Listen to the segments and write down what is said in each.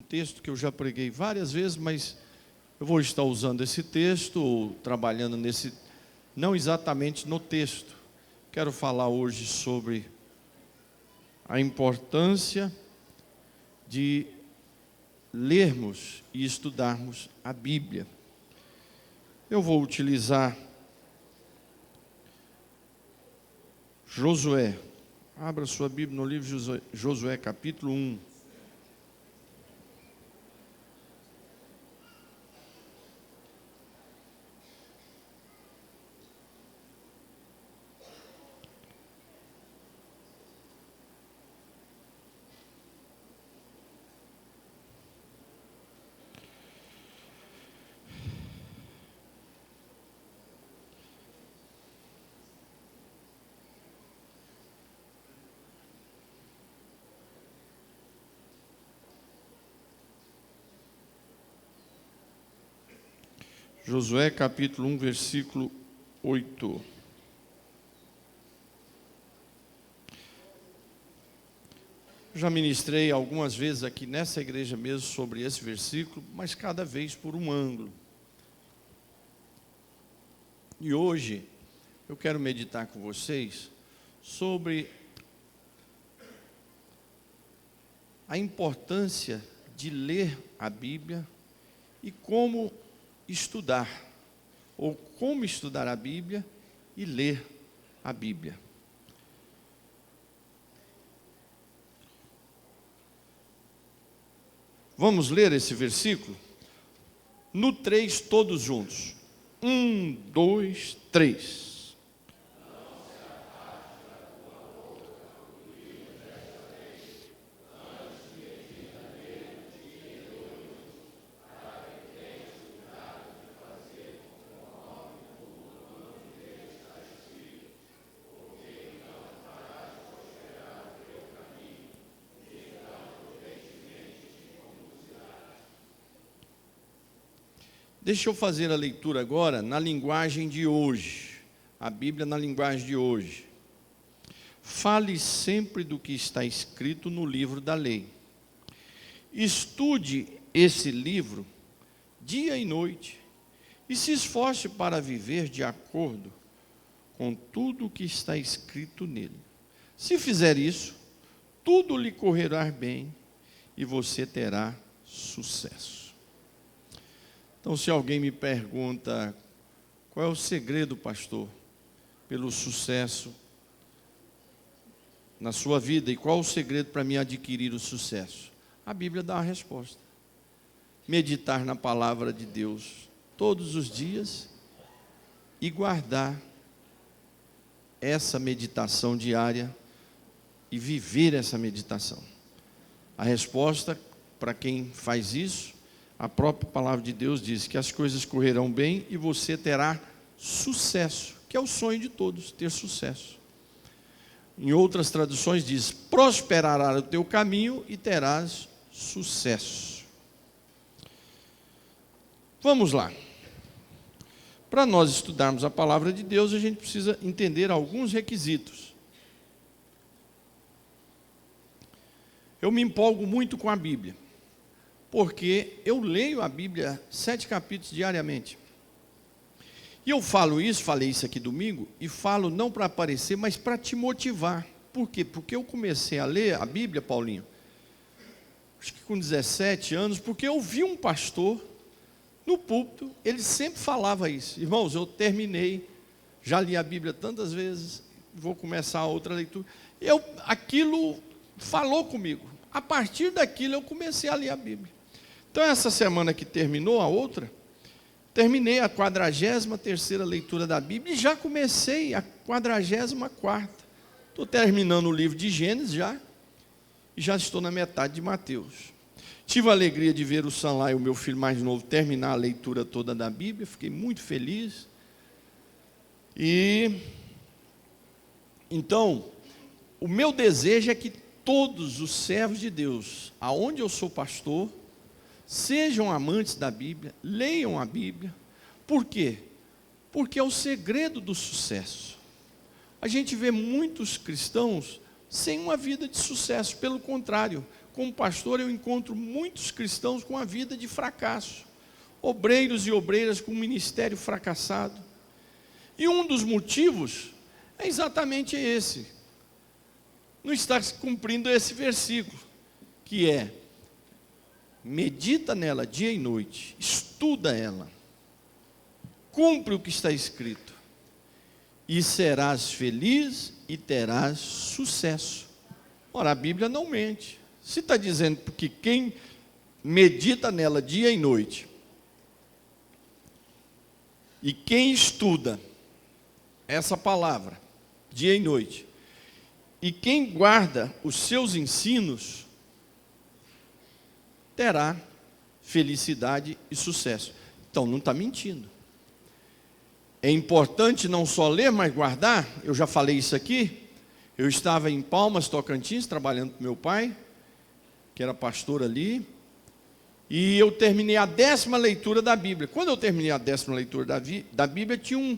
texto que eu já preguei várias vezes, mas eu vou estar usando esse texto, ou trabalhando nesse, não exatamente no texto. Quero falar hoje sobre a importância de lermos e estudarmos a Bíblia. Eu vou utilizar Josué. Abra sua Bíblia no livro de Josué, capítulo 1. Josué capítulo 1, versículo 8. Já ministrei algumas vezes aqui nessa igreja mesmo sobre esse versículo, mas cada vez por um ângulo. E hoje eu quero meditar com vocês sobre a importância de ler a Bíblia e como estudar, ou como estudar a Bíblia e ler a Bíblia. Vamos ler esse versículo? No 3, todos juntos. 1, 2, 3. Deixa eu fazer a leitura agora na linguagem de hoje. A Bíblia na linguagem de hoje. Fale sempre do que está escrito no livro da lei. Estude esse livro dia e noite e se esforce para viver de acordo com tudo o que está escrito nele. Se fizer isso, tudo lhe correrá bem e você terá sucesso. Então, se alguém me pergunta, qual é o segredo, pastor, pelo sucesso na sua vida, e qual é o segredo para mim adquirir o sucesso? A Bíblia dá a resposta. Meditar na palavra de Deus todos os dias e guardar essa meditação diária e viver essa meditação. A resposta para quem faz isso, a própria palavra de Deus diz que as coisas correrão bem e você terá sucesso, que é o sonho de todos, ter sucesso. Em outras traduções diz, prosperará o teu caminho e terás sucesso. Vamos lá. Para nós estudarmos a palavra de Deus, a gente precisa entender alguns requisitos. Eu me empolgo muito com a Bíblia, porque eu leio a Bíblia 7 capítulos diariamente. E eu falo isso, falei isso aqui domingo, e falo não para aparecer, mas para te motivar. Por quê? Porque eu comecei a ler a Bíblia, Paulinho, acho que com 17 anos, porque eu vi um pastor no púlpito, ele sempre falava isso. Irmãos, eu terminei, já li a Bíblia tantas vezes, vou começar outra leitura. Aquilo falou comigo. A partir daquilo eu comecei a ler a Bíblia. Então, essa semana que terminou a outra, terminei a 43ª leitura da Bíblia e já comecei a 44ª. Estou terminando o livro de Gênesis já, e já estou na metade de Mateus. Tive a alegria de ver o Sanlai, o meu filho mais novo, terminar a leitura toda da Bíblia, fiquei muito feliz. E, então, o meu desejo é que todos os servos de Deus, aonde eu sou pastor, sejam amantes da Bíblia, leiam a Bíblia. Por quê? Porque é o segredo do sucesso. A gente vê muitos cristãos sem uma vida de sucesso, pelo contrário, como pastor, eu encontro muitos cristãos com a vida de fracasso, obreiros e obreiras com um ministério fracassado. E um dos motivos é exatamente esse: não está cumprindo esse versículo, que é: medita nela dia e noite, estuda ela, cumpre o que está escrito, e serás feliz e terás sucesso. Ora, a Bíblia não mente. Se está dizendo que quem medita nela dia e noite, e quem estuda essa palavra dia e noite, e quem guarda os seus ensinos, terá felicidade e sucesso. Então não está mentindo. É importante não só ler, mas guardar. Eu já falei isso aqui. Eu estava em Palmas, Tocantins, trabalhando com meu pai, que era pastor ali, e eu terminei a 10ª leitura da Bíblia. Quando eu terminei a 10ª leitura da Bíblia, tinha um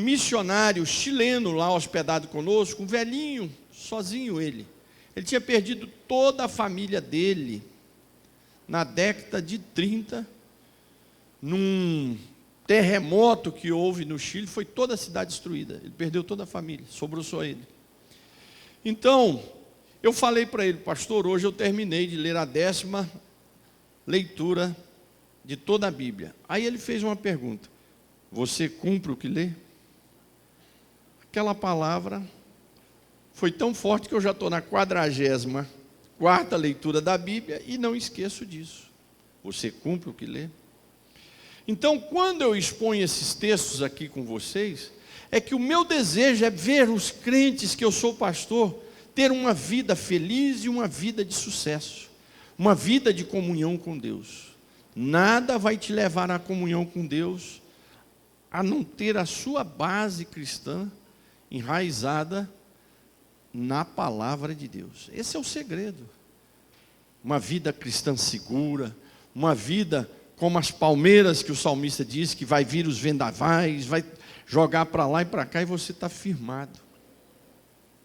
missionário chileno lá hospedado conosco, um velhinho, sozinho ele. Ele tinha perdido toda a família dele na década de 30, num terremoto que houve no Chile. Foi toda a cidade destruída. Ele perdeu toda a família, sobrou só ele. Então, eu falei para ele: pastor, hoje eu terminei de ler a 10ª leitura de toda a Bíblia. Aí ele fez uma pergunta: você cumpre o que lê? Aquela palavra foi tão forte que eu já estou na 44ª leitura da Bíblia e não esqueço disso. Você cumpre o que lê? Então, quando eu exponho esses textos aqui com vocês, é que o meu desejo é ver os crentes que eu sou pastor ter uma vida feliz e uma vida de sucesso, uma vida de comunhão com Deus. Nada vai te levar à comunhão com Deus a não ter a sua base cristã enraizada na palavra de Deus. Esse é o segredo. Uma vida cristã segura, uma vida como as palmeiras que o salmista diz, que vai vir os vendavais, vai jogar para lá e para cá, e você está firmado,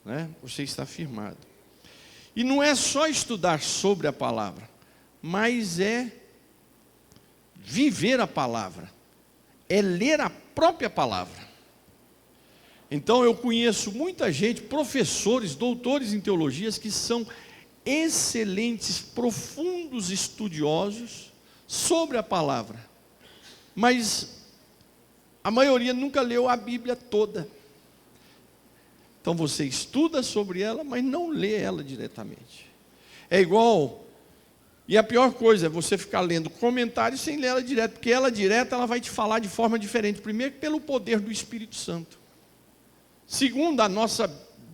né? Você está firmado. E não é só estudar sobre a palavra, mas é viver a palavra, é ler a própria palavra. Então eu conheço muita gente, professores, doutores em teologias, que são excelentes, profundos estudiosos sobre a palavra, mas a maioria nunca leu a Bíblia toda. Então você estuda sobre ela, mas não lê ela diretamente. É igual, e a pior coisa é você ficar lendo comentários sem ler ela direto, porque ela direta ela vai te falar de forma diferente. Primeiro, pelo poder do Espírito Santo. Segundo, a nossa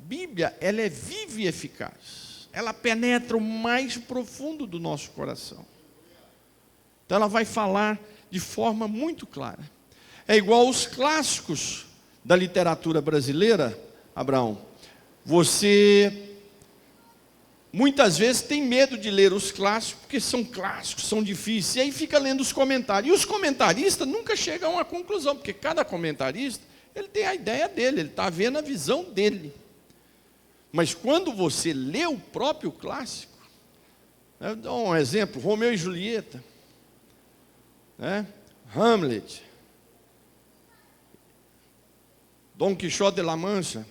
Bíblia, ela é viva e eficaz. Ela penetra o mais profundo do nosso coração. Então ela vai falar de forma muito clara. É igual os clássicos da literatura brasileira, Abraão. Você muitas vezes tem medo de ler os clássicos, porque são clássicos, são difíceis, e aí fica lendo os comentários. E os comentaristas nunca chegam a uma conclusão, porque cada comentarista, ele tem a ideia dele, ele está vendo a visão dele. Mas quando você lê o próprio clássico, eu dou um exemplo: Romeu e Julieta, né? Hamlet, Dom Quixote de la Mancha.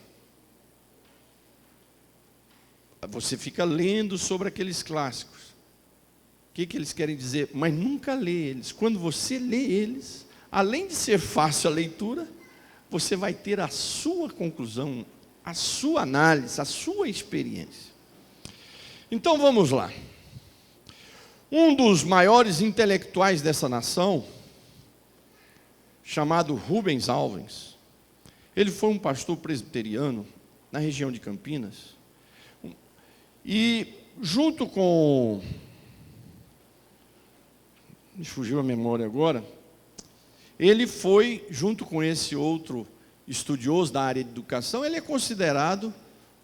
Você fica lendo sobre aqueles clássicos, o que eles querem dizer, mas nunca lê eles. Quando você lê eles, além de ser fácil a leitura, você vai ter a sua conclusão, a sua análise, a sua experiência. Então vamos lá. Um dos maiores intelectuais dessa nação, chamado Rubens Alves, ele foi um pastor presbiteriano na região de Campinas. E junto com, me fugiu a memória agora, ele foi, junto com esse outro estudioso da área de educação, ele é considerado um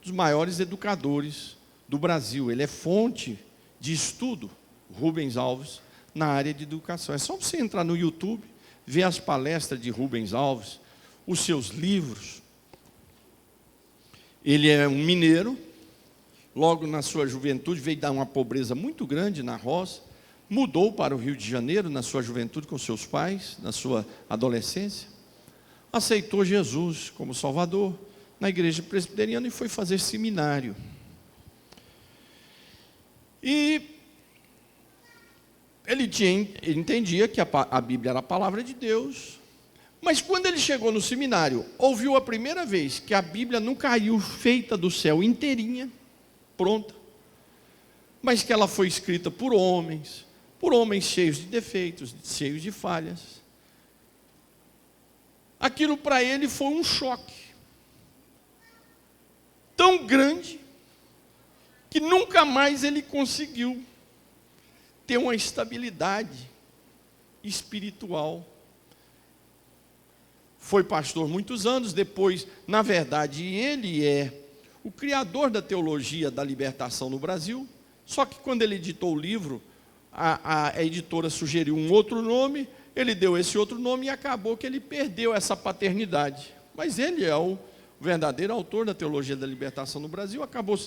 dos maiores educadores do Brasil. Ele é fonte de estudo, Rubens Alves, na área de educação. É só você entrar no YouTube, ver as palestras de Rubens Alves, os seus livros. Ele é um mineiro, logo na sua juventude, veio dar uma pobreza muito grande na roça, mudou para o Rio de Janeiro na sua juventude com seus pais, na sua adolescência, aceitou Jesus como Salvador na igreja presbiteriana e foi fazer seminário. E ele entendia que a Bíblia era a palavra de Deus, mas quando ele chegou no seminário, ouviu a primeira vez que a Bíblia não caiu feita do céu inteirinha, pronta, mas que ela foi escrita por homens cheios de defeitos, cheios de falhas. Aquilo para ele foi um choque tão grande que nunca mais ele conseguiu ter uma estabilidade espiritual. Foi pastor muitos anos, depois, na verdade, ele é o criador da teologia da libertação no Brasil, só que quando ele editou o livro, a editora sugeriu um outro nome, ele deu esse outro nome e acabou que ele perdeu essa paternidade. Mas ele é o verdadeiro autor da teologia da libertação no Brasil, acabou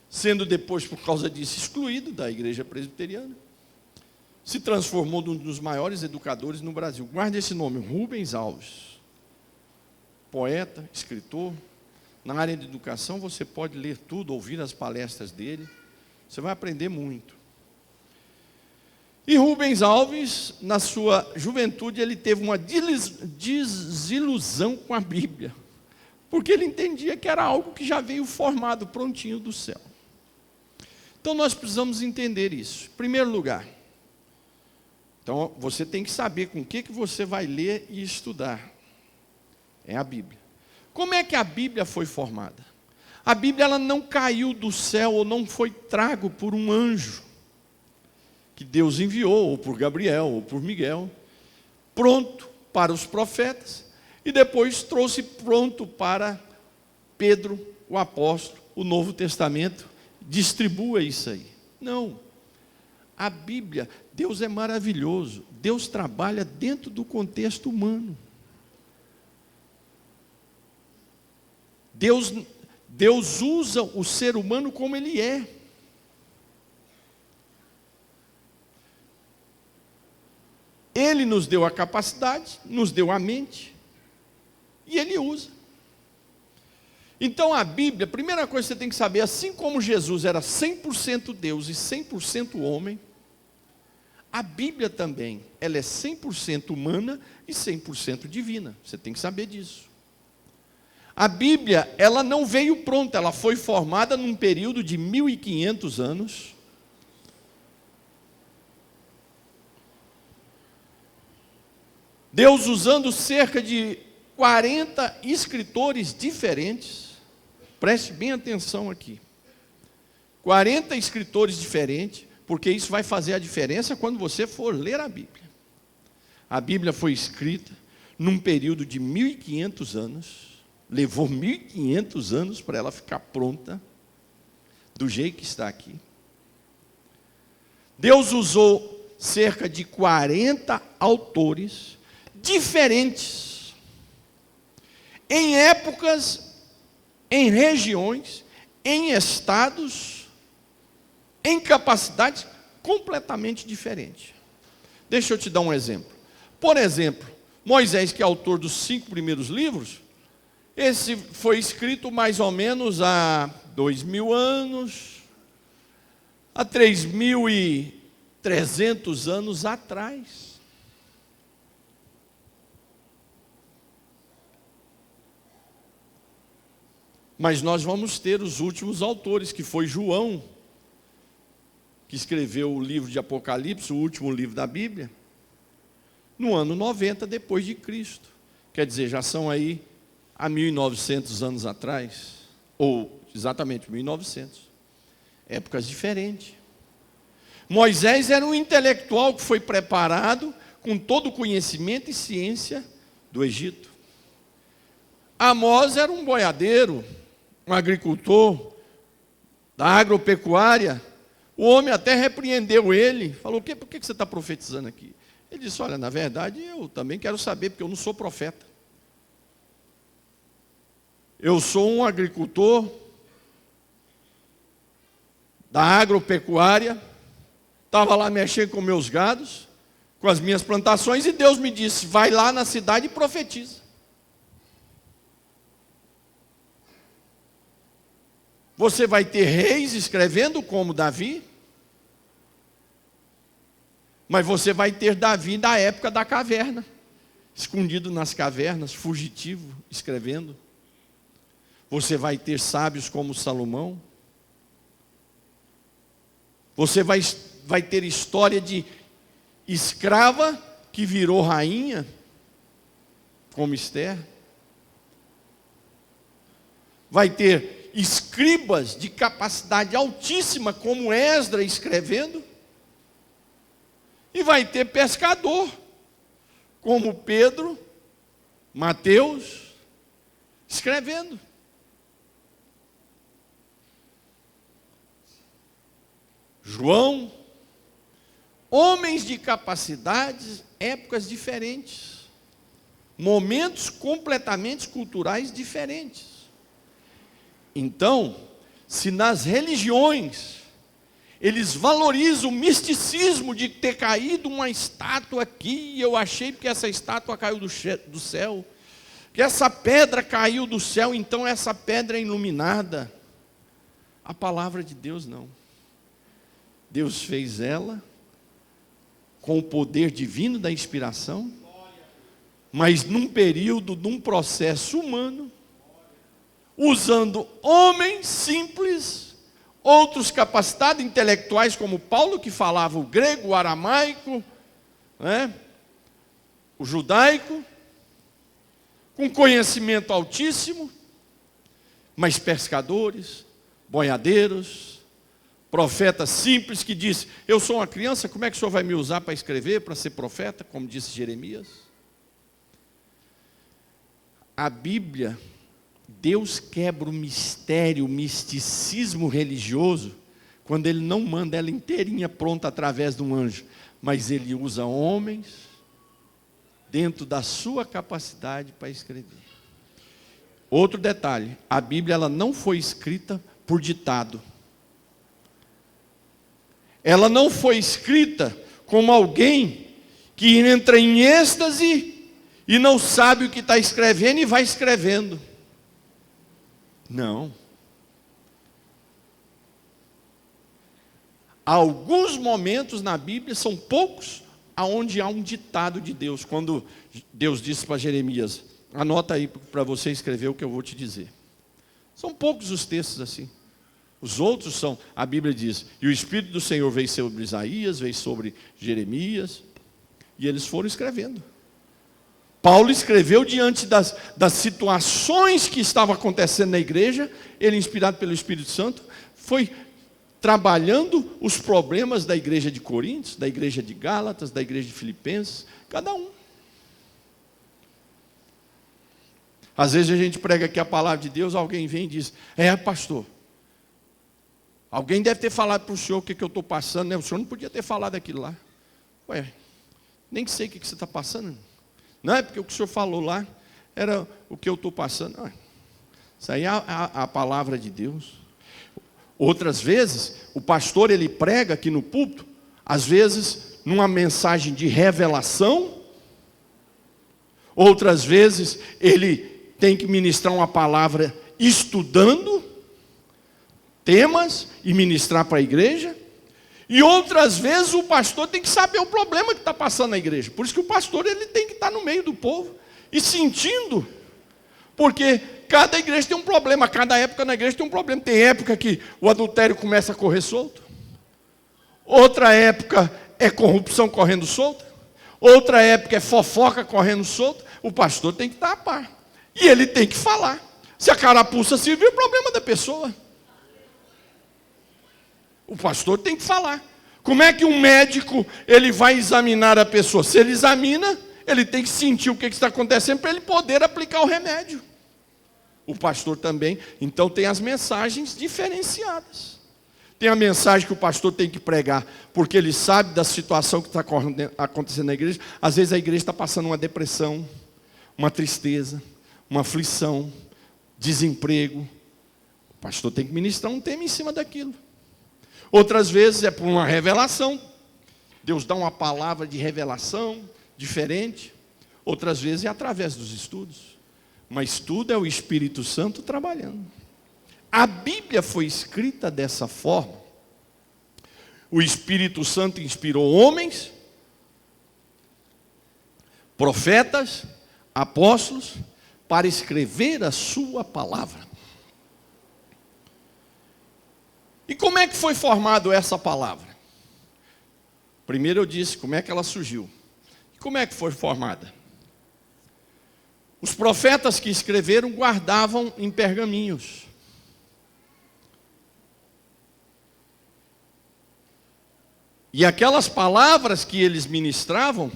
sendo depois, por causa disso, excluído da igreja presbiteriana. Se transformou num dos maiores educadores no Brasil. Guarde esse nome, Rubens Alves. Poeta, escritor. Na área de educação você pode ler tudo, ouvir as palestras dele. Você vai aprender muito. E Rubens Alves, na sua juventude, ele teve uma desilusão com a Bíblia. Porque ele entendia que era algo que já veio formado, prontinho do céu. Então nós precisamos entender isso. Em primeiro lugar, então você tem que saber com o que você vai ler e estudar. É a Bíblia. Como é que a Bíblia foi formada? A Bíblia ela não caiu do céu ou não foi trago por um anjo que Deus enviou, ou por Gabriel, ou por Miguel, pronto para os profetas, e depois trouxe pronto para Pedro, o apóstolo, o Novo Testamento, distribua isso aí. Não. A Bíblia, Deus é maravilhoso. Deus trabalha dentro do contexto humano. Deus usa o ser humano como ele é. Ele nos deu a capacidade, nos deu a mente, e ele usa. Então a Bíblia, a primeira coisa que você tem que saber, assim como Jesus era 100% Deus e 100% homem, a Bíblia também, ela é 100% humana e 100% divina. Você tem que saber disso. A Bíblia, ela não veio pronta, ela foi formada num período de 1500 anos. Deus usando cerca de 40 escritores diferentes. Preste bem atenção aqui. 40 escritores diferentes, porque isso vai fazer a diferença quando você for ler a Bíblia. A Bíblia foi escrita num período de 1500 anos, levou 1500 anos para ela ficar pronta, do jeito que está aqui. Deus usou cerca de 40 autores diferentes, em épocas, em regiões, em estados, em capacidades completamente diferentes. Deixa eu te dar um exemplo. Por exemplo, Moisés, que é autor dos 5 primeiros livros, esse foi escrito mais ou menos há 2000 anos, há 3.300 anos atrás. Mas nós vamos ter os últimos autores, que foi João, que escreveu o livro de Apocalipse, o último livro da Bíblia, no ano 90 depois de Cristo. Quer dizer, já são aí há 1900 anos atrás, ou exatamente 1900. Épocas diferentes. Moisés era um intelectual que foi preparado com todo o conhecimento e ciência do Egito. Amós era um boiadeiro, um agricultor da agropecuária. O homem até repreendeu ele, falou: por que você está profetizando aqui? Ele disse: olha, na verdade eu também quero saber, porque eu não sou profeta. Eu sou um agricultor da agropecuária, estava lá mexendo com meus gados, com as minhas plantações, e Deus me disse: vai lá na cidade e profetiza. Você vai ter reis escrevendo como Davi, mas você vai ter Davi da época da caverna, escondido nas cavernas, fugitivo, escrevendo. Você vai ter sábios como Salomão. Você vai ter história de escrava que virou rainha, como Esther. Vai ter escribas de capacidade altíssima, como Esdras, escrevendo. E vai ter pescador, como Pedro, Mateus, escrevendo. João, homens de capacidades, épocas diferentes, momentos completamente culturais diferentes. Então, se nas religiões eles valorizam o misticismo de ter caído uma estátua aqui, e eu achei que essa estátua caiu do céu, que essa pedra caiu do céu, então essa pedra é iluminada. A palavra de Deus não. Deus fez ela com o poder divino da inspiração, mas num período, num processo humano, usando homens simples, outros capacitados intelectuais como Paulo, que falava o grego, o aramaico, o judaico, com conhecimento altíssimo, mas pescadores, boiadeiros, profetas simples que disse: eu sou uma criança, como é que o senhor vai me usar para escrever, para ser profeta, como disse Jeremias? A Bíblia, Deus quebra o mistério, o misticismo religioso, quando Ele não manda ela inteirinha pronta através de um anjo, mas Ele usa homens dentro da sua capacidade para escrever. Outro detalhe, a Bíblia ela não foi escrita por ditado. Ela não foi escrita como alguém que entra em êxtase e não sabe o que está escrevendo e vai escrevendo. Não. Há alguns momentos na Bíblia, são poucos, aonde há um ditado de Deus. Quando Deus disse para Jeremias: anota aí para você escrever o que eu vou te dizer. São poucos os textos assim. Os outros são, a Bíblia diz: e o Espírito do Senhor veio sobre Isaías, veio sobre Jeremias, e eles foram escrevendo. Paulo escreveu diante das situações que estavam acontecendo na igreja, ele, inspirado pelo Espírito Santo, foi trabalhando os problemas da igreja de Coríntios, da igreja de Gálatas, da igreja de Filipenses, cada um. Às vezes a gente prega aqui a palavra de Deus, alguém vem e diz: pastor, alguém deve ter falado para o senhor o que eu estou passando, né? O senhor não podia ter falado aquilo lá. Nem sei o que você está passando. Não é porque o que o senhor falou lá era o que eu estou passando. Não, isso aí é a palavra de Deus. Outras vezes, o pastor ele prega aqui no púlpito, às vezes numa mensagem de revelação, outras vezes ele tem que ministrar uma palavra estudando temas e ministrar para a igreja. E outras vezes o pastor tem que saber o problema que está passando na igreja. Por isso que o pastor ele tem que estar no meio do povo e sentindo. Porque cada igreja tem um problema, cada época na igreja tem um problema. Tem época que o adultério começa a correr solto. Outra época é corrupção correndo solta. Outra época é fofoca correndo solta. O pastor tem que estar a par. E ele tem que falar. Se a carapuça servir, é o problema da pessoa. O pastor tem que falar. Como é que um médico ele vai examinar a pessoa? Se ele examina, ele tem que sentir o que está acontecendo para ele poder aplicar o remédio. O pastor também. Então tem as mensagens diferenciadas. Tem a mensagem que o pastor tem que pregar, porque ele sabe da situação que está acontecendo na igreja. Às vezes a igreja está passando uma depressão, uma tristeza, uma aflição, desemprego. O pastor tem que ministrar um tema em cima daquilo. Outras vezes é por uma revelação. Deus dá uma palavra de revelação diferente. Outras vezes é através dos estudos. Mas tudo é o Espírito Santo trabalhando. A Bíblia foi escrita dessa forma. O Espírito Santo inspirou homens, profetas, apóstolos, para escrever a sua palavra. E como é que foi formado essa palavra? Primeiro eu disse como é que ela surgiu. E como é que foi formada? Os profetas que escreveram guardavam em pergaminhos. E aquelas palavras que eles ministravam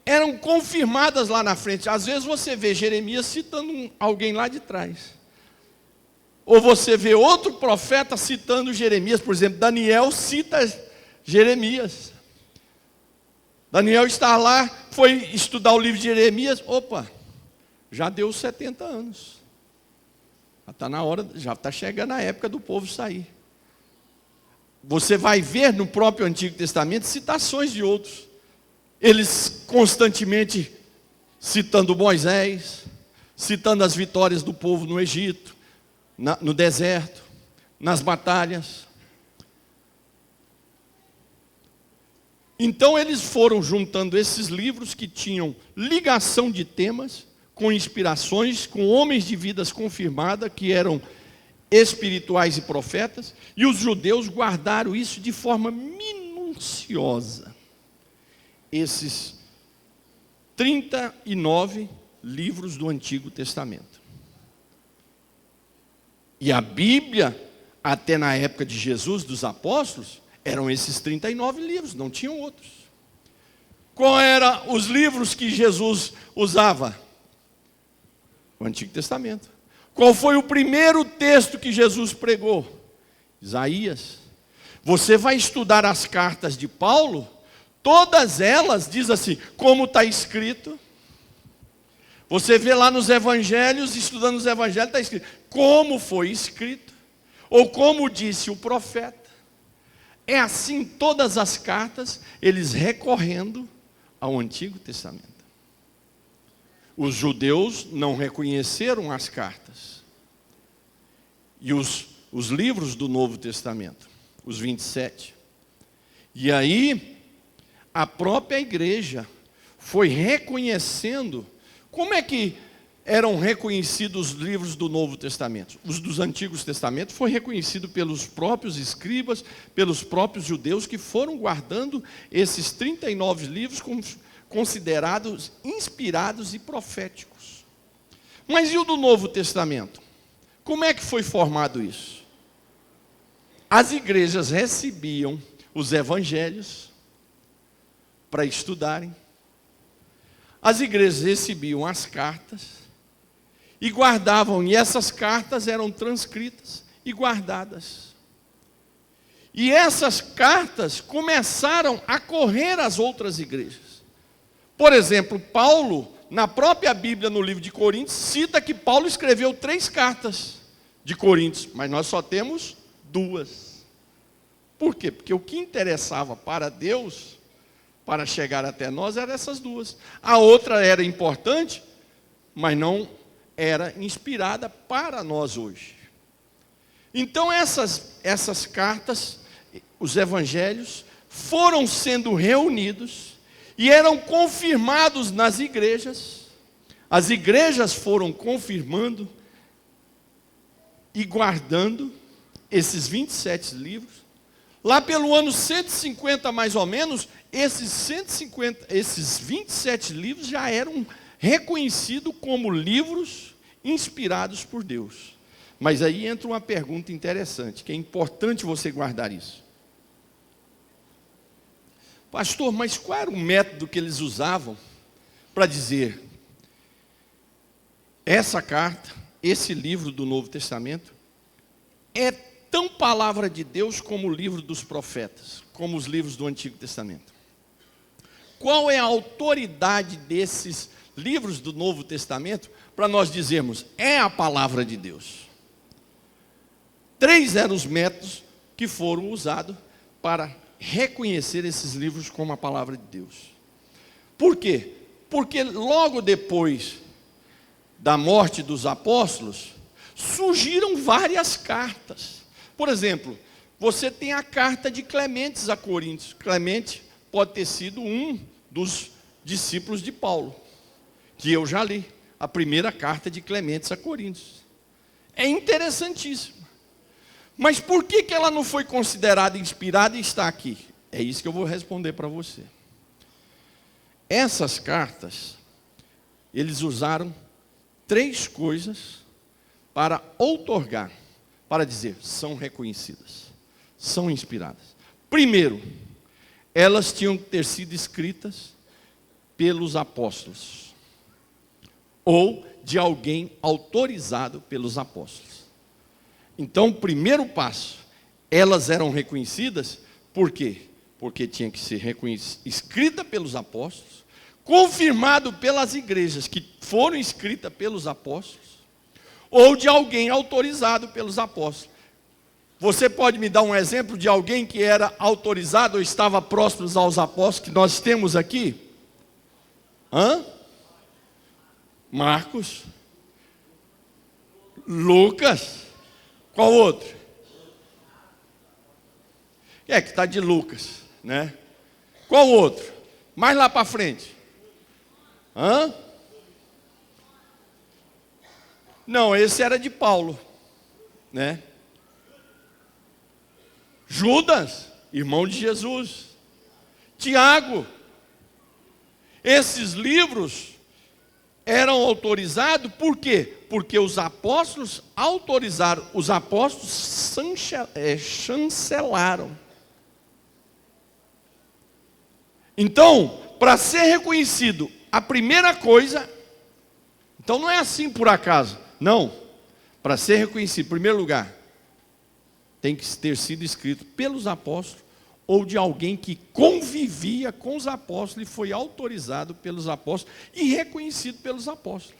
eram confirmadas lá na frente. Às vezes você vê Jeremias citando alguém lá de trás. Ou você vê outro profeta citando Jeremias. Por exemplo, Daniel cita Jeremias. Daniel está lá, foi estudar o livro de Jeremias. Opa, já deu 70 anos. Já está na hora, já está chegando a época do povo sair. Você vai ver no próprio Antigo Testamento citações de outros. Eles constantemente citando Moisés, citando as vitórias do povo no Egito, no deserto, nas batalhas. Então eles foram juntando esses livros que tinham ligação de temas, com inspirações, com homens de vidas confirmadas, que eram espirituais e profetas, e os judeus guardaram isso de forma minuciosa. Esses 39 livros do Antigo Testamento. E a Bíblia, até na época de Jesus, dos apóstolos, eram esses 39 livros, não tinham outros. Qual eram os livros que Jesus usava? O Antigo Testamento. Qual foi o primeiro texto que Jesus pregou? Isaías. Você vai estudar as cartas de Paulo, todas elas diz assim, como está escrito. Você vê lá nos evangelhos, estudando os evangelhos, está escrito, como foi escrito, ou como disse o profeta. É assim todas as cartas, eles recorrendo ao Antigo Testamento. Os judeus não reconheceram as cartas. E os livros do Novo Testamento, os 27. E aí, a própria igreja foi reconhecendo. Como é que eram reconhecidos os livros do Novo Testamento? Os dos Antigos Testamentos foi reconhecido pelos próprios escribas, pelos próprios judeus que foram guardando esses 39 livros como considerados inspirados e proféticos. Mas e o do Novo Testamento? Como é que foi formado isso? As igrejas recebiam os evangelhos para estudarem. As igrejas recebiam as cartas e guardavam, e essas cartas eram transcritas e guardadas. E essas cartas começaram a correr às outras igrejas. Por exemplo, Paulo, na própria Bíblia, no livro de Coríntios, cita que Paulo escreveu 3 cartas de Coríntios, mas nós só temos 2. Por quê? Porque o que interessava para Deus, para chegar até nós, eram essas 2. A outra era importante, mas não era inspirada para nós hoje. Então essas cartas, os evangelhos, foram sendo reunidos e eram confirmados nas igrejas. As igrejas foram confirmando e guardando esses 27 livros. Lá pelo ano 150 mais ou menos, esses 27 livros já eram reconhecidos como livros inspirados por Deus. Mas aí entra uma pergunta interessante, que é importante você guardar isso. Pastor, mas qual era o método que eles usavam para dizer essa carta, esse livro do Novo Testamento, é tão palavra de Deus como o livro dos profetas, como os livros do Antigo Testamento? Qual é a autoridade desses livros do Novo Testamento para nós dizermos, é a palavra de Deus? 3 eram os métodos que foram usados para reconhecer esses livros como a palavra de Deus. Por quê? Porque logo depois da morte dos apóstolos, surgiram várias cartas. Por exemplo, você tem a carta de Clementes a Coríntios. Clemente pode ter sido um dos discípulos de Paulo, que eu já li, a primeira carta de Clementes a Coríntios. É interessantíssimo. Mas por que ela não foi considerada inspirada e está aqui? É isso que eu vou responder para você. Essas cartas, eles usaram 3 coisas para outorgar, para dizer, são reconhecidas, são inspiradas. Primeiro, elas tinham que ter sido escritas pelos apóstolos, ou de alguém autorizado pelos apóstolos. Então, o primeiro passo, elas eram reconhecidas, por quê? Porque tinha que ser escrita pelos apóstolos, confirmado pelas igrejas que foram escritas pelos apóstolos, ou de alguém autorizado pelos apóstolos. Você pode me dar um exemplo de alguém que era autorizado ou estava próximo aos apóstolos que nós temos aqui? Marcos, Lucas, qual outro? Que está de Lucas, né? Qual outro? Mais lá para frente. Não, esse era de Paulo, né? Judas, irmão de Jesus. Tiago. Esses livros eram autorizados por quê? Porque os apóstolos autorizaram, os apóstolos chancelaram. Então, para ser reconhecido, a primeira coisa, então não é assim por acaso, não. Para ser reconhecido, em primeiro lugar, tem que ter sido escrito pelos apóstolos, ou de alguém que convivia com os apóstolos e foi autorizado pelos apóstolos e reconhecido pelos apóstolos.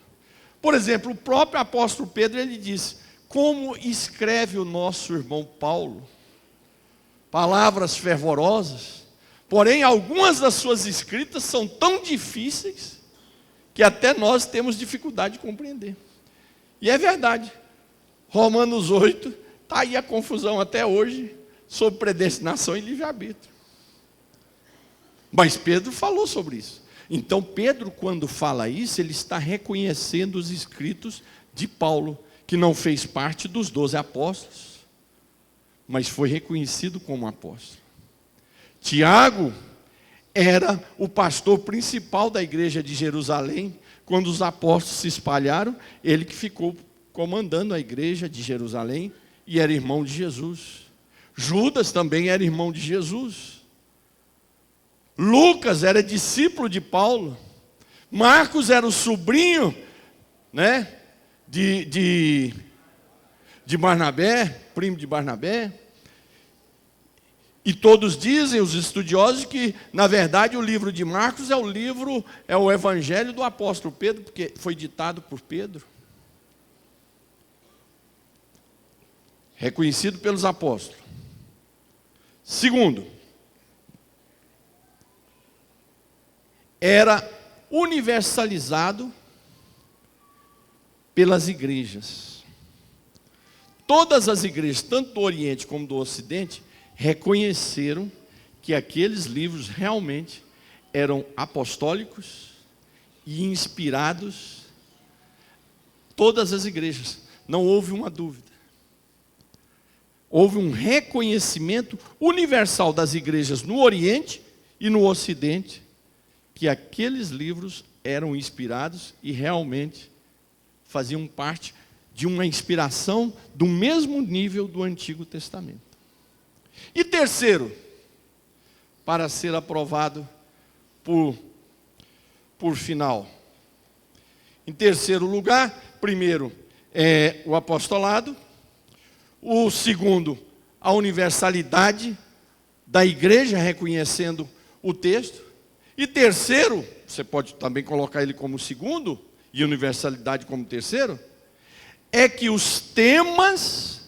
Por exemplo, o próprio apóstolo Pedro, ele disse, como escreve o nosso irmão Paulo, palavras fervorosas, porém algumas das suas escritas são tão difíceis, que até nós temos dificuldade de compreender. E é verdade, Romanos 8, está aí a confusão até hoje, sobre predestinação e livre-arbítrio. Mas Pedro falou sobre isso. Então Pedro, quando fala isso, ele está reconhecendo os escritos de Paulo, que não fez parte dos 12 apóstolos, mas foi reconhecido como apóstolo. Tiago era o pastor principal da igreja de Jerusalém. Quando os apóstolos se espalharam, ele que ficou comandando a igreja de Jerusalém e era irmão de Jesus. Judas também era irmão de Jesus. Lucas era discípulo de Paulo. Marcos era o sobrinho, né, de Barnabé, primo de Barnabé. E todos dizem, os estudiosos, que na verdade o livro de Marcos é o evangelho do apóstolo Pedro, porque foi ditado por Pedro. Reconhecido pelos apóstolos. Segundo, era universalizado pelas igrejas. Todas as igrejas, tanto do Oriente como do Ocidente, reconheceram que aqueles livros realmente eram apostólicos e inspirados. Todas as igrejas, não houve uma dúvida. Houve um reconhecimento universal das igrejas no Oriente e no Ocidente, que aqueles livros eram inspirados e realmente faziam parte de uma inspiração do mesmo nível do Antigo Testamento. E terceiro, para ser aprovado por final. Em terceiro lugar, primeiro é o apostolado. O segundo, a universalidade da igreja reconhecendo o texto. E terceiro, você pode também colocar ele como segundo, e universalidade como terceiro, é que os temas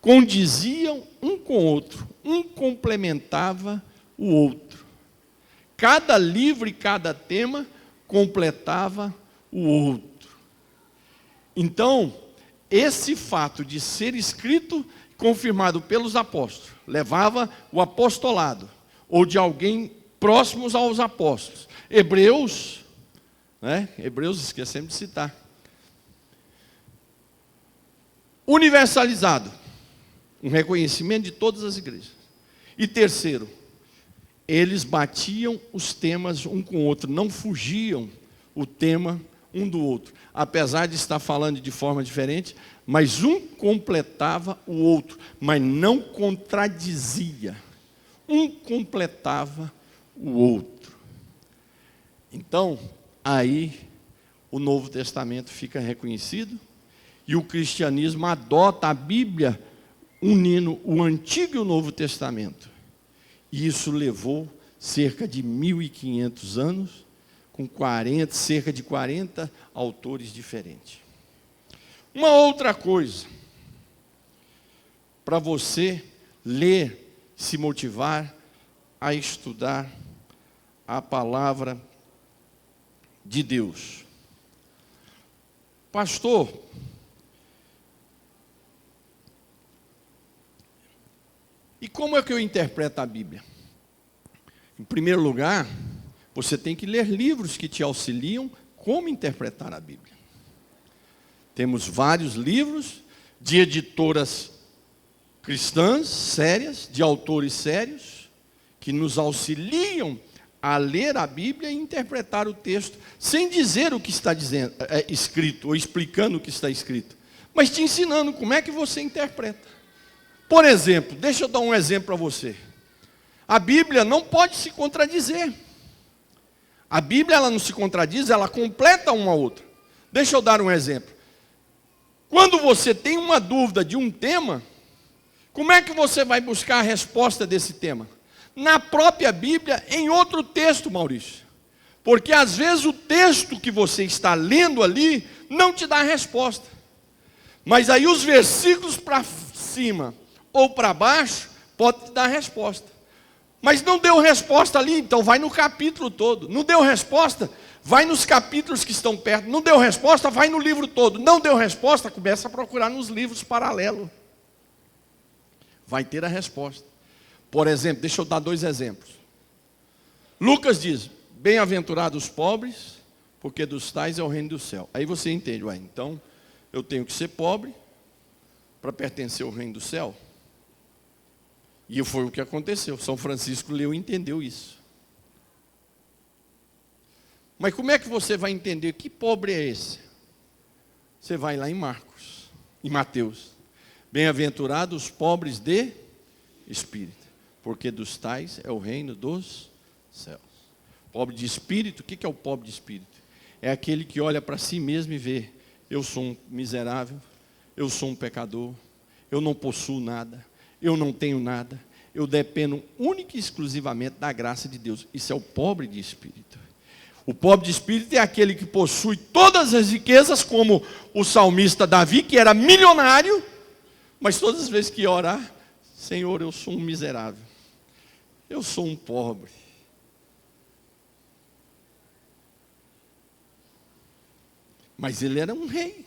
condiziam um com o outro, um complementava o outro. Cada livro e cada tema completava o outro. Então, esse fato de ser escrito, confirmado pelos apóstolos, levava o apostolado, ou de alguém próximos aos apóstolos. Hebreus, esquecemos de citar. Universalizado, um reconhecimento de todas as igrejas. E terceiro, eles batiam os temas um com o outro, não fugiam o tema um do outro. Apesar de estar falando de forma diferente, mas um completava o outro, mas não contradizia. Um completava o outro. Então, aí o Novo Testamento fica reconhecido e o cristianismo adota a Bíblia unindo o Antigo e o Novo Testamento. E isso levou cerca de 1.500 anos, com cerca de 40 autores diferentes. Uma outra coisa, para você ler, se motivar a estudar a palavra de Deus. Pastor, e como é que eu interpreto a Bíblia? Em primeiro lugar, você tem que ler livros que te auxiliam como interpretar a Bíblia. Temos vários livros de editoras cristãs sérias, de autores sérios, que nos auxiliam a ler a Bíblia e interpretar o texto, sem dizer o que está escrito, ou explicando o que está escrito, mas te ensinando como é que você interpreta. Por exemplo, deixa eu dar um exemplo para você. A Bíblia não pode se contradizer. A Bíblia ela não se contradiz, ela completa uma a outra. Deixa eu dar um exemplo. Quando você tem uma dúvida de um tema, como é que você vai buscar a resposta desse tema? Na própria Bíblia, em outro texto, Maurício. Porque às vezes o texto que você está lendo ali não te dá a resposta. Mas aí os versículos para cima ou para baixo podem te dar a resposta. Mas não deu resposta ali, então vai no capítulo todo. Não deu resposta, vai nos capítulos que estão perto. Não deu resposta, vai no livro todo. Não deu resposta, começa a procurar nos livros paralelos. Vai ter a resposta. Por exemplo, deixa eu dar 2 exemplos. Lucas diz, bem-aventurados os pobres, porque dos tais é o reino do céu. Aí você entende, então eu tenho que ser pobre para pertencer ao reino do céu? E foi o que aconteceu. São Francisco leu e entendeu isso. Mas como é que você vai entender que pobre é esse? Você vai lá em Marcos, em Mateus. Bem-aventurados os pobres de espírito, porque dos tais é o reino dos céus. Pobre de espírito, o que é o pobre de espírito? É aquele que olha para si mesmo e vê, eu sou um miserável, eu sou um pecador, eu não possuo nada, eu não tenho nada, eu dependo única e exclusivamente da graça de Deus. Isso é o pobre de espírito. O pobre de espírito é aquele que possui todas as riquezas, como o salmista Davi, que era milionário, mas todas as vezes que ia orar, Senhor, eu sou um miserável, eu sou um pobre. Mas ele era um rei.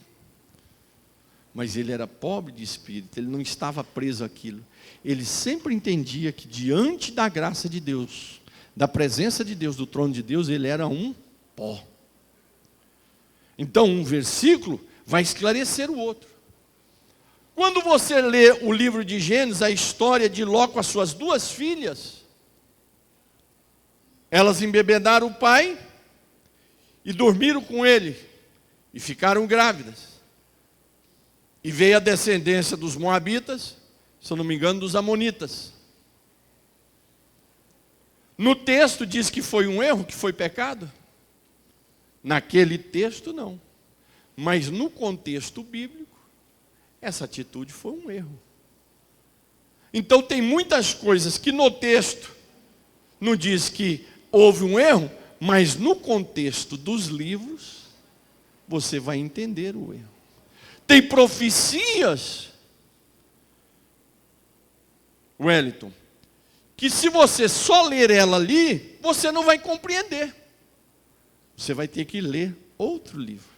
Mas ele era pobre de espírito, ele não estava preso àquilo. Ele sempre entendia que diante da graça de Deus, da presença de Deus, do trono de Deus, ele era um pó. Então um versículo vai esclarecer o outro. Quando você lê o livro de Gênesis, a história de Ló com as suas 2 filhas, elas embebedaram o pai e dormiram com ele e ficaram grávidas. E veio a descendência dos moabitas, se eu não me engano, dos amonitas. No texto diz que foi um erro, que foi pecado? Naquele texto não. Mas no contexto bíblico, essa atitude foi um erro. Então tem muitas coisas que no texto não diz que houve um erro, mas no contexto dos livros, você vai entender o erro. Tem profecias Wellington, que se você só ler ela ali, você não vai compreender. Você vai ter que ler outro livro.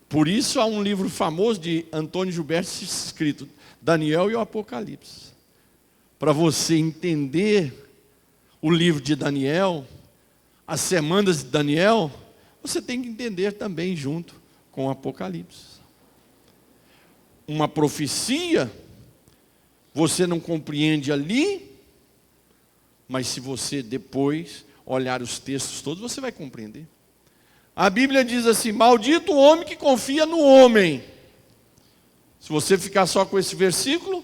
Por isso há um livro famoso de Antônio Gilberto escrito Daniel e o Apocalipse. Para você entender o livro de Daniel, as semanas de Daniel, você tem que entender também junto com o Apocalipse. Uma profecia, você não compreende ali, mas se você depois olhar os textos todos, você vai compreender. A Bíblia diz assim: maldito o homem que confia no homem. Se você ficar só com esse versículo,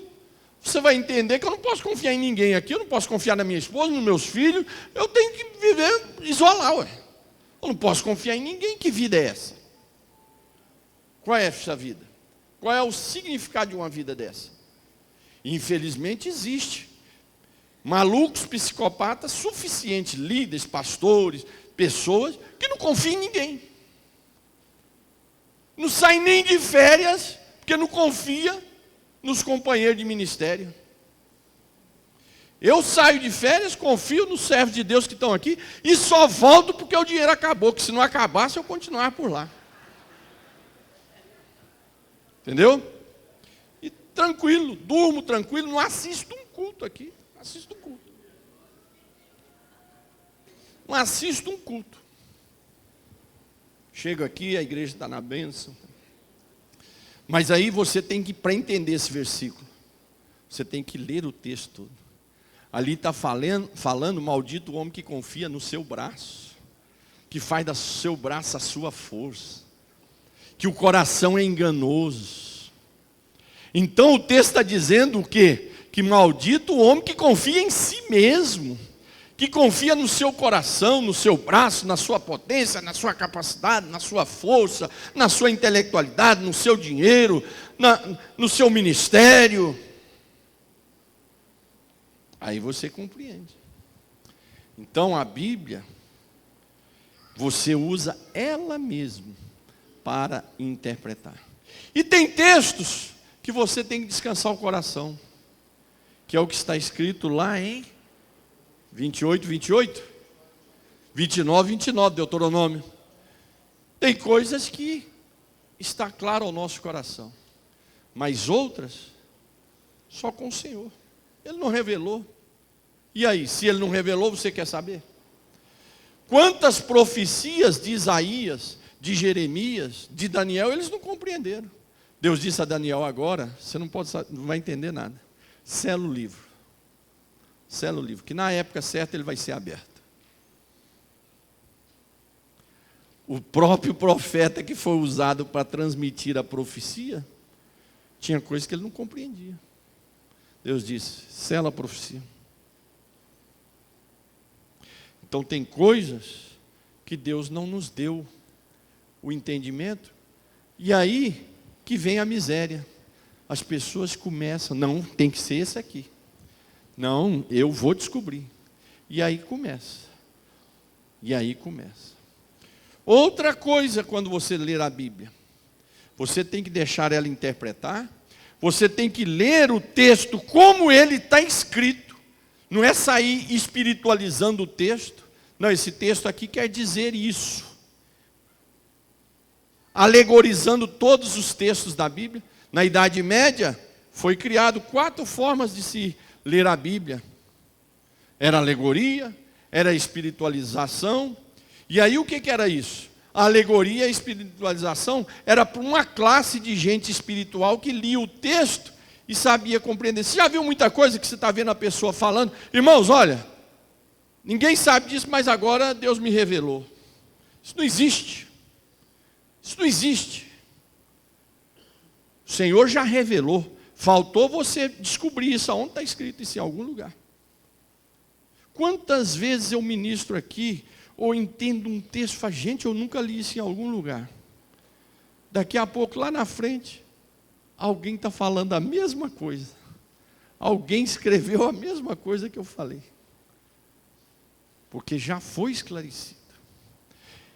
você vai entender que eu não posso confiar em ninguém aqui, eu não posso confiar na minha esposa, nos meus filhos, eu tenho que viver, isolar, ué. Eu não posso confiar em ninguém. Que vida é essa? Qual é essa vida? Qual é o significado de uma vida dessa? Infelizmente existe malucos, psicopatas suficientes, líderes, pastores, pessoas que não confiam em ninguém. Não saem nem de férias, porque não confia nos companheiros de ministério. Eu saio de férias, confio nos servos de Deus que estão aqui e só volto porque o dinheiro acabou, que se não acabasse eu continuava por lá. Entendeu? E tranquilo, durmo tranquilo, não assisto um culto aqui. Não assisto um culto. Não assisto um culto. Chego aqui, a igreja está na bênção. Mas aí você tem que, para entender esse versículo, você tem que ler o texto todo. Ali está falando, maldito o homem que confia no seu braço, que faz do seu braço a sua força, que o coração é enganoso. Então o texto está dizendo o quê? Que maldito o homem que confia em si mesmo, que confia no seu coração, no seu braço, na sua potência, na sua capacidade, na sua força, na sua intelectualidade, no seu dinheiro, no seu ministério. Aí você compreende. Então a Bíblia, você usa ela mesma para interpretar. E tem textos que você tem que descansar o coração, que é o que está escrito lá em 28, 29, Deuteronômio. Tem coisas que está claro ao nosso coração, mas outras só com o Senhor. Ele não revelou. E aí, se ele não revelou, você quer saber? Quantas profecias de Isaías, de Jeremias, de Daniel, eles não compreenderam. Deus disse a Daniel: agora, você não vai entender nada. Sela o livro. Sela o livro, que na época certa ele vai ser aberto. O próprio profeta que foi usado para transmitir a profecia, tinha coisas que ele não compreendia. Deus disse: sela a profecia. Então tem coisas que Deus não nos deu o entendimento, e aí que vem a miséria. As pessoas começam, não, tem que ser esse aqui. Não, eu vou descobrir. E aí começa. Outra coisa, quando você ler a Bíblia, você tem que deixar ela interpretar, você tem que ler o texto como ele está escrito. Não é sair espiritualizando o texto. Não, esse texto aqui quer dizer isso. Alegorizando todos os textos da Bíblia. Na Idade Média, foi criado 4 formas de se ler a Bíblia. Era alegoria, era espiritualização. E aí o que era isso? A alegoria e a espiritualização era para uma classe de gente espiritual que lia o texto e sabia compreender. Você já viu muita coisa que você está vendo a pessoa falando? Irmãos, olha, ninguém sabe disso, mas agora Deus me revelou. Isso não existe. Isso não existe. O Senhor já revelou. Faltou você descobrir isso. Aonde está escrito isso? Em algum lugar. Quantas vezes eu ministro aqui, ou entendo um texto e falo: gente, eu nunca li isso em algum lugar. Daqui a pouco, lá na frente, alguém está falando a mesma coisa. Alguém escreveu a mesma coisa que eu falei. Porque já foi esclarecido.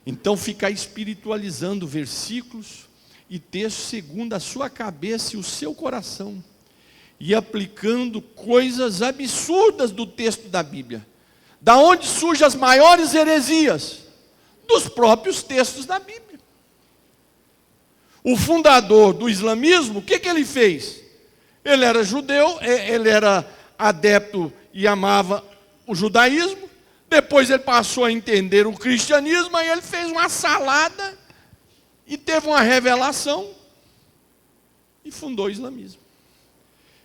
Então, ficar espiritualizando versículos e textos segundo a sua cabeça e o seu coração. e aplicando coisas absurdas do texto da Bíblia. Da onde surgem as maiores heresias? Dos próprios textos da Bíblia. O fundador do islamismo, o que ele fez? Ele era judeu, ele era adepto e amava o judaísmo. Depois ele passou a entender o cristianismo, aí ele fez uma salada e teve uma revelação e fundou o islamismo.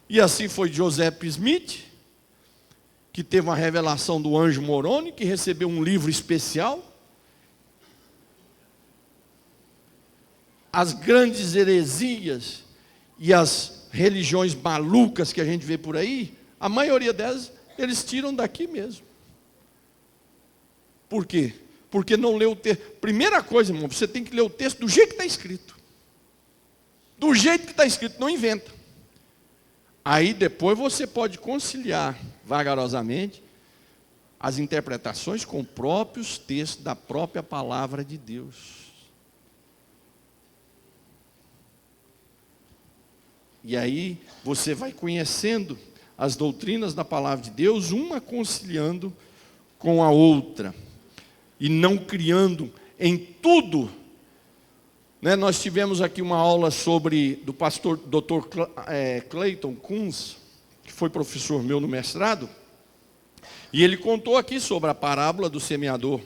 E assim foi Joseph Smith, que teve uma revelação do anjo Moroni, que recebeu um livro especial. As grandes heresias e as religiões malucas que a gente vê por aí, a maioria delas, eles tiram daqui mesmo. Por quê? Porque não leu o texto. Primeira coisa, irmão, você tem que ler o texto do jeito que está escrito. Do jeito que está escrito, não inventa. Aí depois você pode conciliar vagarosamente as interpretações com próprios textos da própria palavra de Deus. E aí você vai conhecendo as doutrinas da palavra de Deus, uma conciliando com a outra, e não criando em tudo. Nós tivemos aqui uma aula do pastor Dr. Clayton Kunz, que foi professor meu no mestrado, e ele contou aqui sobre a parábola do semeador.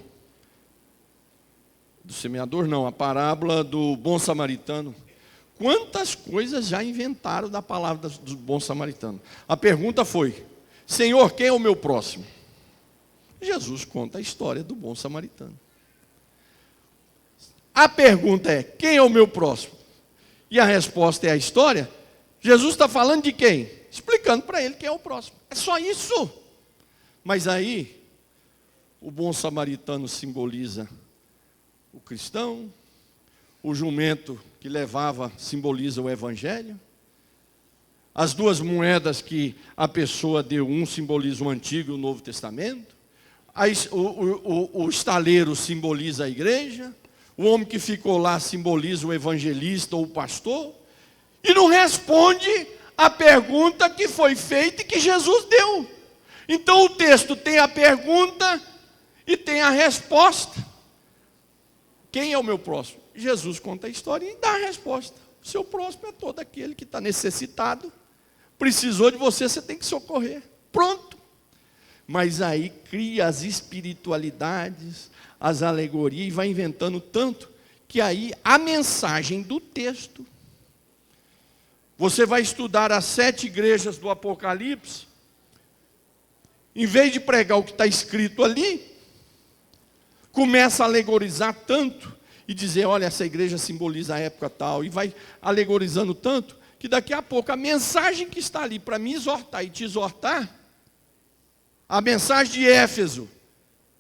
Do semeador não, a parábola do bom samaritano. Quantas coisas já inventaram da palavra do bom samaritano? A pergunta foi: Senhor, quem é o meu próximo? Jesus conta a história do bom samaritano. A pergunta é: quem é o meu próximo? E a resposta é a história. Jesus está falando de quem? Explicando para ele quem é o próximo. É só isso. Mas aí, o bom samaritano simboliza o cristão, o jumento que levava simboliza o evangelho, as duas moedas que a pessoa deu, um simboliza o Antigo e o Novo Testamento, o estaleiro simboliza a igreja, o homem que ficou lá simboliza o evangelista ou o pastor, e não responde a pergunta que foi feita e que Jesus deu. Então o texto tem a pergunta e tem a resposta. Quem é o meu próximo? Jesus conta a história e dá a resposta. O seu próximo é todo aquele que está necessitado, precisou de você, você tem que socorrer. Pronto. Mas aí cria as espiritualidades, as alegorias, e vai inventando tanto, que aí a mensagem do texto, você vai estudar as 7 igrejas do Apocalipse, em vez de pregar o que está escrito ali, começa a alegorizar tanto, e dizer, olha, essa igreja simboliza a época tal, e vai alegorizando tanto, que daqui a pouco a mensagem que está ali para me exortar e te exortar, a mensagem de Éfeso,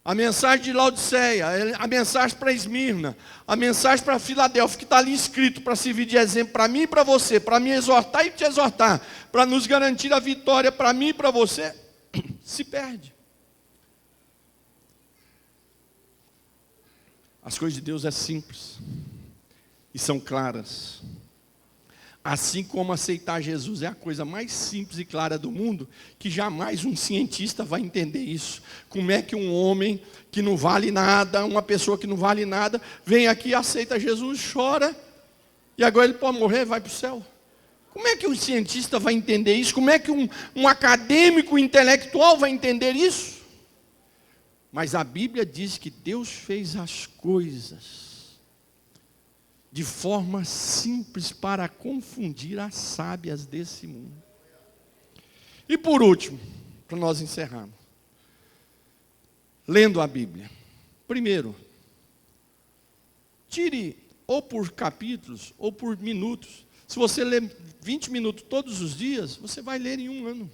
a mensagem de Laodiceia, a mensagem para Esmirna, a mensagem para Filadélfia, que está ali escrito para servir de exemplo para mim e para você, para me exortar e te exortar, para nos garantir a vitória para mim e para você, se perde. As coisas de Deus é simples e são claras. Assim como aceitar Jesus é a coisa mais simples e clara do mundo, que jamais um cientista vai entender isso. Como é que um homem que não vale nada, uma pessoa que não vale nada, vem aqui e aceita Jesus, chora, e agora ele pode morrer e vai para o céu? Como é que um cientista vai entender isso? Como é que um acadêmico intelectual vai entender isso? Mas a Bíblia diz que Deus fez as coisas de forma simples para confundir as sábias desse mundo. E por último, para nós encerrarmos, lendo a Bíblia. Primeiro, tire ou por capítulos ou por minutos. Se você ler 20 minutos todos os dias, você vai ler em um ano.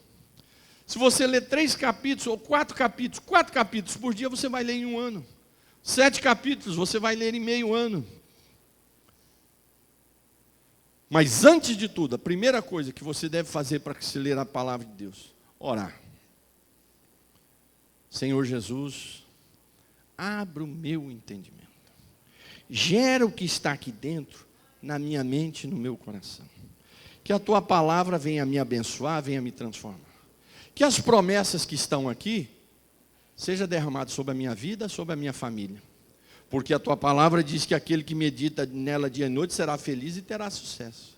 Se você ler 3 capítulos ou 4 capítulos por dia, você vai ler em um ano. 7 capítulos, você vai ler em meio ano. Mas antes de tudo, a primeira coisa que você deve fazer para se ler a palavra de Deus, orar. Senhor Jesus, abra o meu entendimento. Gera o que está aqui dentro, na minha mente e no meu coração. Que a tua palavra venha me abençoar, venha me transformar. Que as promessas que estão aqui seja derramado sobre a minha vida, sobre a minha família. Porque a tua palavra diz que aquele que medita nela dia e noite será feliz e terá sucesso.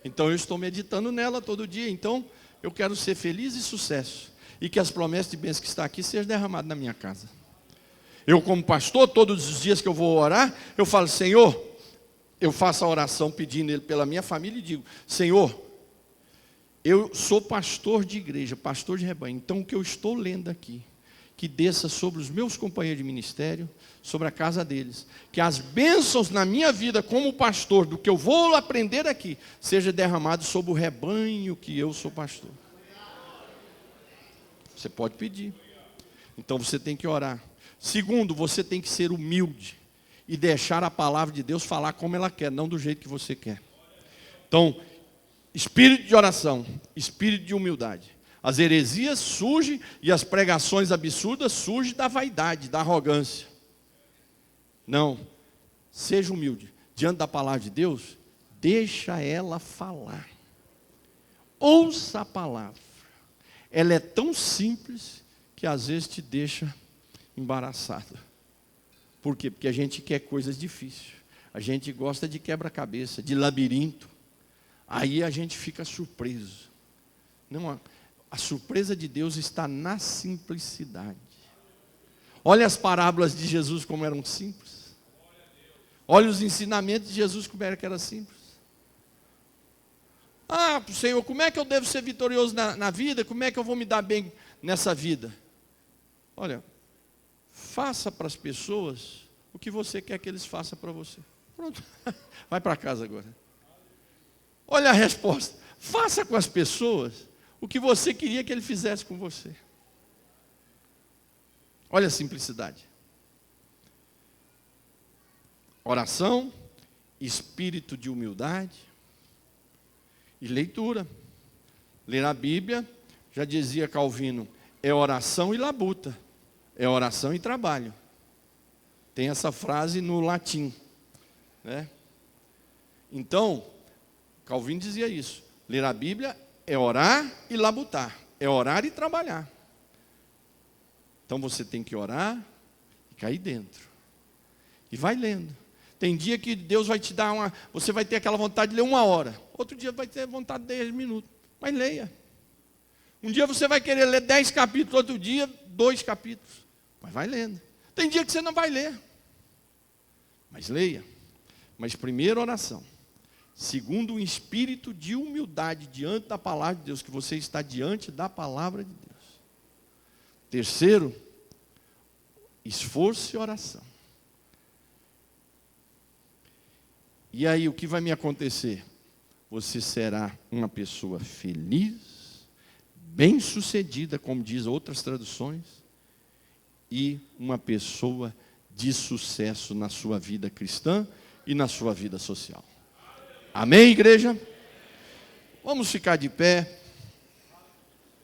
Então eu estou meditando nela todo dia. Então eu quero ser feliz e sucesso. E que as promessas de bênção que está aqui sejam derramadas na minha casa. Eu como pastor, todos os dias que eu vou orar, eu falo, Senhor, eu faço a oração pedindo pela minha família e digo, Senhor, eu sou pastor de igreja, pastor de rebanho. Então o que eu estou lendo aqui, que desça sobre os meus companheiros de ministério, sobre a casa deles. Que as bênçãos na minha vida como pastor, do que eu vou aprender aqui, seja derramado sobre o rebanho que eu sou pastor. Você pode pedir. Então você tem que orar. Segundo, você tem que ser humilde e deixar a palavra de Deus falar como ela quer, não do jeito que você quer. Então, espírito de oração, espírito de humildade. As heresias surgem e as pregações absurdas surgem da vaidade, da arrogância. Não, seja humilde. Diante da palavra de Deus, deixa ela falar. Ouça a palavra. Ela é tão simples que às vezes te deixa embaraçado. Por quê? Porque a gente quer coisas difíceis. A gente gosta de quebra-cabeça, de labirinto. Aí a gente fica surpreso. Não, a surpresa de Deus está na simplicidade. Olha as parábolas de Jesus como eram simples. Olha os ensinamentos de Jesus como era simples. Ah, Senhor, como é que eu devo ser vitorioso na vida? Como é que eu vou me dar bem nessa vida? Olha, faça para as pessoas o que você quer que eles façam para você. Pronto, vai para casa agora. Olha a resposta. Faça com as pessoas o que você queria que ele fizesse com você. Olha a simplicidade. Oração, espírito de humildade e leitura. Ler a Bíblia, já dizia Calvino, é oração e labuta. É oração e trabalho. Tem essa frase no latim, né? Então, Calvino dizia isso. Ler a Bíblia é orar e labutar. É orar e trabalhar. Então você tem que orar e cair dentro. E vai lendo. Tem dia que Deus vai te dar você vai ter aquela vontade de ler 1 hora. Outro dia vai ter vontade de 10 minutos. Mas leia. Um dia você vai querer ler 10 capítulos, outro dia 2 capítulos. Mas vai lendo. Tem dia que você não vai ler. Mas leia. Mas primeiro oração. Segundo, um espírito de humildade diante da palavra de Deus, que você está diante da palavra de Deus. Terceiro, esforço e oração. E aí, o que vai me acontecer? Você será uma pessoa feliz, bem-sucedida, como diz outras traduções, e uma pessoa de sucesso na sua vida cristã e na sua vida social. Amém, igreja? Vamos ficar de pé.